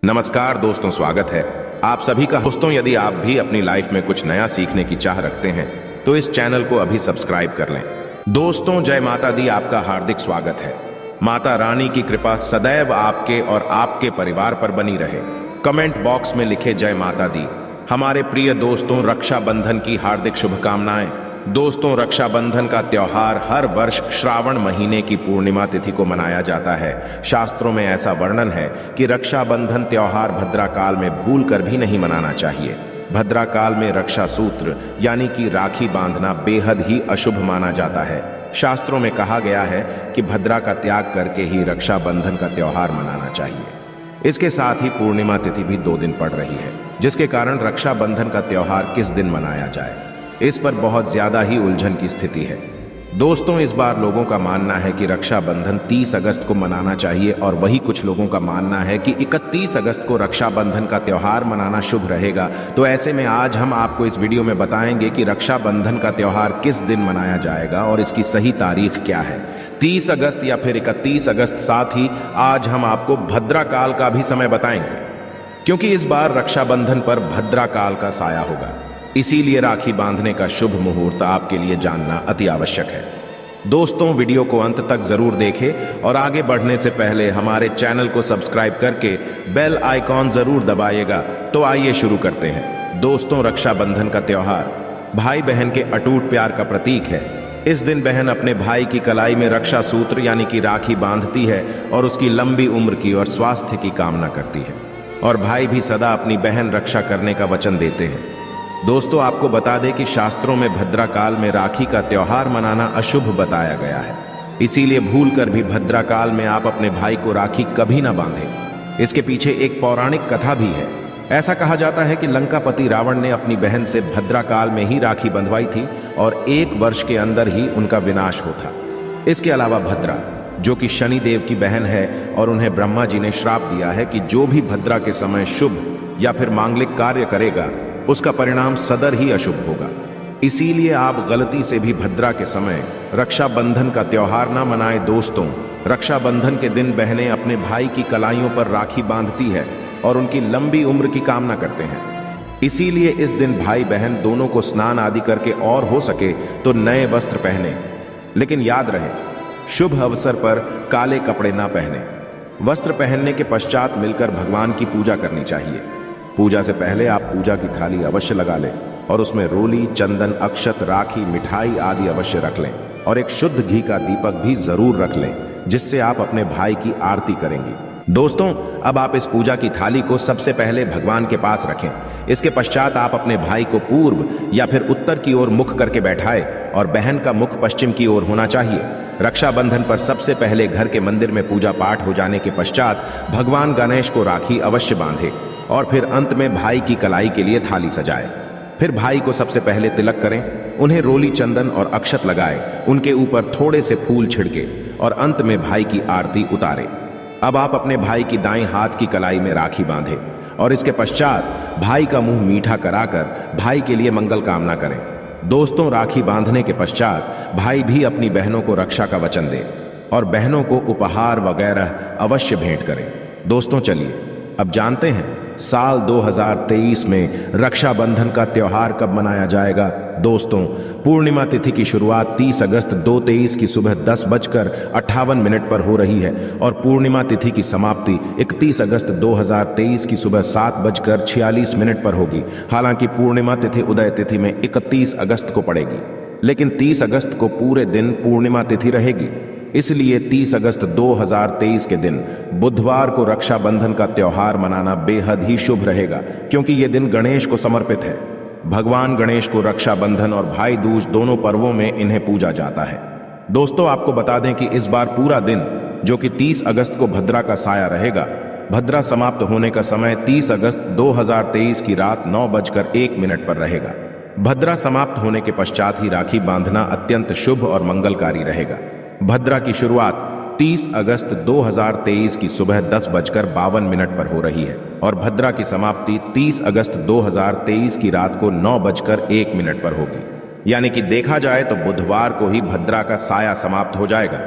नमस्कार दोस्तों, स्वागत है आप सभी का। दोस्तों, यदि आप भी अपनी लाइफ में कुछ नया सीखने की चाह रखते हैं तो इस चैनल को अभी सब्सक्राइब कर लें। दोस्तों, जय माता दी, आपका हार्दिक स्वागत है। माता रानी की कृपा सदैव आपके और आपके परिवार पर बनी रहे। कमेंट बॉक्स में लिखे जय माता दी। हमारे प्रिय दोस्तों, रक्षाबंधन की हार्दिक शुभकामनाएं। दोस्तों, रक्षाबंधन का त्योहार हर वर्ष श्रावण महीने की पूर्णिमा तिथि को मनाया जाता है। शास्त्रों में ऐसा वर्णन है कि रक्षाबंधन त्योहार भद्रा काल में भूल कर भी नहीं मनाना चाहिए। भद्रा काल में रक्षा सूत्र यानी कि राखी बांधना बेहद ही अशुभ माना जाता है। शास्त्रों में कहा गया है कि भद्रा का त्याग करके ही रक्षाबंधन का त्योहार मनाना चाहिए। इसके साथ ही पूर्णिमा तिथि भी 2 दिन पड़ रही है, जिसके कारण रक्षाबंधन का त्योहार किस दिन मनाया जाए, इस पर बहुत ज्यादा ही उलझन की स्थिति है। दोस्तों, इस बार लोगों का मानना है कि रक्षाबंधन 30 अगस्त को मनाना चाहिए और वही कुछ लोगों का मानना है कि 31 अगस्त को रक्षाबंधन का त्योहार मनाना शुभ रहेगा। तो ऐसे में आज हम आपको इस वीडियो में बताएंगे कि रक्षाबंधन का त्योहार किस दिन मनाया जाएगा और इसकी सही तारीख क्या है, 30 अगस्त या फिर 31 अगस्त। साथ ही आज हम आपको भद्रा काल का भी समय बताएंगे, क्योंकि इस बार रक्षाबंधन पर भद्रा काल का साया होगा। इसीलिए राखी बांधने का शुभ मुहूर्त आपके लिए जानना अति आवश्यक है। दोस्तों, वीडियो को अंत तक जरूर देखें और आगे बढ़ने से पहले हमारे चैनल को सब्सक्राइब करके बेल आइकॉन जरूर दबाइएगा। तो आइए शुरू करते हैं। दोस्तों, रक्षाबंधन का त्योहार भाई बहन के अटूट प्यार का प्रतीक है। इस दिन बहन अपने भाई की कलाई में रक्षा सूत्र यानी कि राखी बांधती है और उसकी लंबी उम्र की और स्वास्थ्य की कामना करती है, और भाई भी सदा अपनी बहन रक्षा करने का वचन देते हैं। दोस्तों, आपको बता दें कि शास्त्रों में भद्रा काल में राखी का त्योहार मनाना अशुभ बताया गया है। इसीलिए भूल कर भी भद्रा काल में आप अपने भाई को राखी कभी ना बांधें। इसके पीछे एक पौराणिक कथा भी है। ऐसा कहा जाता है कि लंकापति रावण ने अपनी बहन से भद्रा काल में ही राखी बंधवाई थी और 1 वर्ष के अंदर ही उनका विनाश होता। इसके अलावा भद्रा, जो कि शनि देव की बहन है, और उन्हें ब्रह्मा जी ने श्राप दिया है कि जो भी भद्रा के समय शुभ या फिर मांगलिक कार्य करेगा उसका परिणाम सदर ही अशुभ होगा। इसीलिए आप गलती से भी भद्रा के समय रक्षाबंधन का त्योहार ना मनाएं। दोस्तों, रक्षाबंधन के दिन बहनें अपने भाई की कलाइयों पर राखी बांधती है और उनकी लंबी उम्र की कामना करते हैं। इसीलिए इस दिन भाई बहन दोनों को स्नान आदि करके और हो सके तो नए वस्त्र पहने, लेकिन याद रहे शुभ अवसर पर काले कपड़े ना पहने। वस्त्र पहनने के पश्चात मिलकर भगवान की पूजा करनी चाहिए। पूजा से पहले आप पूजा की थाली अवश्य लगा लें और उसमें रोली, चंदन, अक्षत, राखी, मिठाई आदि अवश्य रख लें और एक शुद्ध घी का दीपक भी जरूर रख लें, जिससे आप अपने भाई की आरती करेंगी। दोस्तों, अब आप इस पूजा की थाली को सबसे पहले भगवान के पास रखें। इसके पश्चात आप अपने भाई को पूर्व या फिर उत्तर की ओर मुख करके बैठाएं और बहन का मुख पश्चिम की ओर होना चाहिए। रक्षाबंधन पर सबसे पहले घर के मंदिर में पूजा पाठ हो जाने के पश्चात भगवान गणेश को राखी अवश्य बांधे और फिर अंत में भाई की कलाई के लिए थाली सजाए। फिर भाई को सबसे पहले तिलक करें, उन्हें रोली, चंदन और अक्षत लगाए, उनके ऊपर थोड़े से फूल छिड़के और अंत में भाई की आरती उतारे। अब आप अपने भाई की दाईं हाथ की कलाई में राखी बांधे और इसके पश्चात भाई का मुंह मीठा कराकर भाई के लिए मंगल कामना करें। दोस्तों, राखी बांधने के पश्चात भाई भी अपनी बहनों को रक्षा का वचन दे और बहनों को उपहार वगैरह अवश्य भेंट करें। दोस्तों, चलिए अब जानते हैं साल 2023 में रक्षाबंधन का त्योहार कब मनाया जाएगा। दोस्तों, पूर्णिमा तिथि की शुरुआत 30 अगस्त 2023 की सुबह 10:58 पर हो रही है और पूर्णिमा तिथि की समाप्ति 31 अगस्त 2023 की सुबह 7:46 पर होगी। हालांकि पूर्णिमा तिथि उदय तिथि में 31 अगस्त को पड़ेगी, लेकिन 30 अगस्त को पूरे दिन पूर्णिमा तिथि रहेगी। इसलिए 30 अगस्त 2023 के दिन बुधवार को रक्षाबंधन का त्योहार मनाना बेहद ही शुभ रहेगा, क्योंकि ये दिन गणेश को समर्पित है। भगवान गणेश को रक्षाबंधन और भाई दूज दोनों पर्वों में इन्हें पूजा जाता है। दोस्तों, आपको बता दें कि इस बार पूरा दिन, जो कि 30 अगस्त को भद्रा का साया रहेगा, भद्रा समाप्त होने का समय 30 अगस्त 2023 की रात 9:01 पर रहेगा। भद्रा समाप्त होने के पश्चात ही राखी बांधना अत्यंत शुभ और मंगलकारी रहेगा। भद्रा की शुरुआत 30 अगस्त 2023 की सुबह 10:52 पर हो रही है और भद्रा की समाप्ति 30 अगस्त 2023 की रात को 9:01 पर होगी। यानी कि देखा जाए तो बुधवार को ही भद्रा का साया समाप्त हो जाएगा।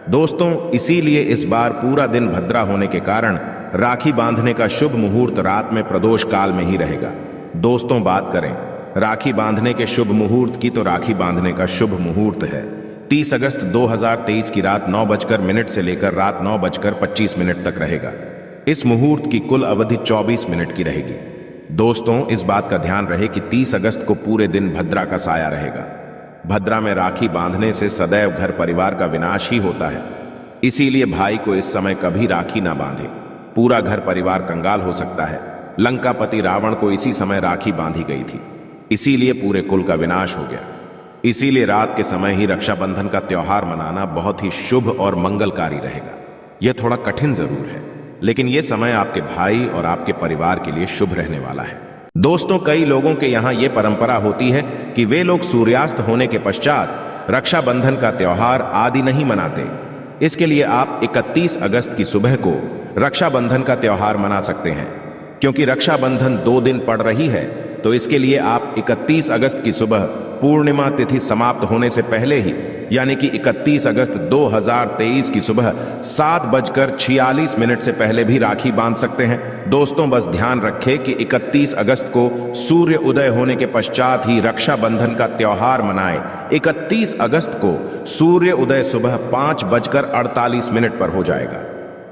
दोस्तों, इसीलिए इस बार पूरा दिन भद्रा होने के कारण राखी बांधने का शुभ मुहूर्त रात में प्रदोष काल में ही रहेगा। दोस्तों, बात करें राखी बांधने के शुभ मुहूर्त की, तो राखी बांधने का शुभ मुहूर्त है 30 अगस्त 2023 की रात 9:00 से लेकर रात 9:25 तक रहेगा। इस मुहूर्त की कुल अवधि 24 मिनट की रहेगी। दोस्तों, इस बात का ध्यान रहे कि 30 अगस्त को पूरे दिन भद्रा का साया रहेगा। भद्रा में राखी बांधने से सदैव घर परिवार का विनाश ही होता है। इसीलिए भाई को इस समय कभी राखी ना बांधे, पूरा घर परिवार कंगाल हो सकता है। लंकापति रावण को इसी समय राखी बांधी गई थी, इसीलिए पूरे कुल का विनाश हो गया। इसीलिए रात के समय ही रक्षाबंधन का त्योहार मनाना बहुत ही शुभ और मंगलकारी रहेगा। यह थोड़ा कठिन जरूर है, लेकिन यह समय आपके भाई और आपके परिवार के लिए शुभ रहने वाला है। दोस्तों, कई लोगों के यहाँ यह परंपरा होती है कि वे लोग सूर्यास्त होने के पश्चात रक्षाबंधन का त्योहार आदि नहीं मनाते। इसके लिए आप 31 अगस्त की सुबह को रक्षाबंधन का त्योहार मना सकते हैं। क्योंकि रक्षाबंधन 2 दिन पड़ रही है, तो इसके लिए आप 31 अगस्त की सुबह पूर्णिमा तिथि समाप्त होने से पहले ही, यानी कि 31 अगस्त 2023 की सुबह 7:46 से पहले भी राखी बांध सकते हैं। दोस्तों, बस ध्यान रखें कि 31 अगस्त को सूर्य उदय होने के पश्चात ही रक्षाबंधन का त्योहार मनाएं। 31 अगस्त को सूर्य उदय सुबह 5:48 पर हो जाएगा।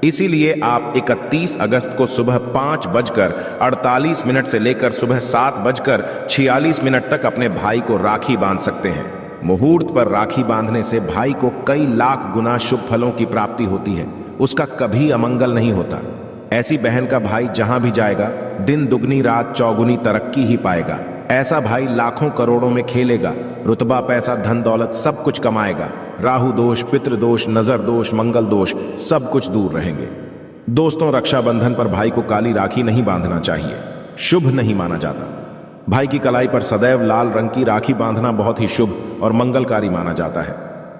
इसीलिए आप 31 अगस्त को सुबह 5:48 से लेकर सुबह 7:46 तक अपने भाई को राखी बांध सकते हैं। मुहूर्त पर राखी बांधने से भाई को कई लाख गुना शुभ फलों की प्राप्ति होती है, उसका कभी अमंगल नहीं होता। ऐसी बहन का भाई जहां भी जाएगा, दिन दुगनी रात चौगुनी तरक्की ही पाएगा। ऐसा भाई लाखों करोड़ों में खेलेगा, रुतबा पैसा धन दौलत सब कुछ कमाएगा। राहु दोष, पितृ दोष, नजर दोष, मंगल दोष सब कुछ दूर रहेंगे। दोस्तों, रक्षाबंधन पर भाई को काली राखी नहीं बांधना चाहिए, शुभ नहीं माना जाता। भाई की कलाई पर सदैव लाल रंग की राखी बांधना बहुत ही शुभ और मंगलकारी माना जाता है।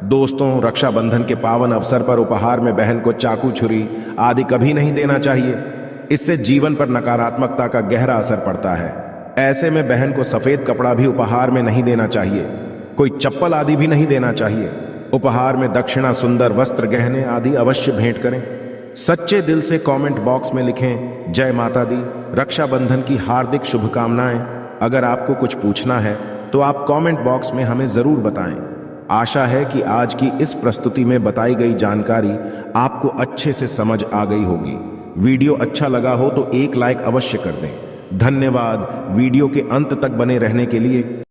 दोस्तों, रक्षाबंधन के पावन अवसर पर उपहार में बहन को चाकू, छुरी आदि कभी नहीं देना चाहिए। इससे जीवन पर नकारात्मकता का गहरा असर पड़ता है। ऐसे में बहन को सफेद कपड़ा भी उपहार में नहीं देना चाहिए, कोई चप्पल आदि भी नहीं देना चाहिए। उपहार में दक्षिणा, सुंदर वस्त्र, गहने आदि अवश्य भेंट करें। सच्चे दिल से कमेंट बॉक्स में लिखें जय माता दी, रक्षाबंधन की हार्दिक शुभकामनाएं। अगर आपको कुछ पूछना है तो आप कमेंट बॉक्स में हमें जरूर बताएं। आशा है कि आज की इस प्रस्तुति में बताई गई जानकारी आपको अच्छे से समझ आ गई होगी। वीडियो अच्छा लगा हो तो एक लाइक अवश्य कर दें। धन्यवाद वीडियो के अंत तक बने रहने के लिए।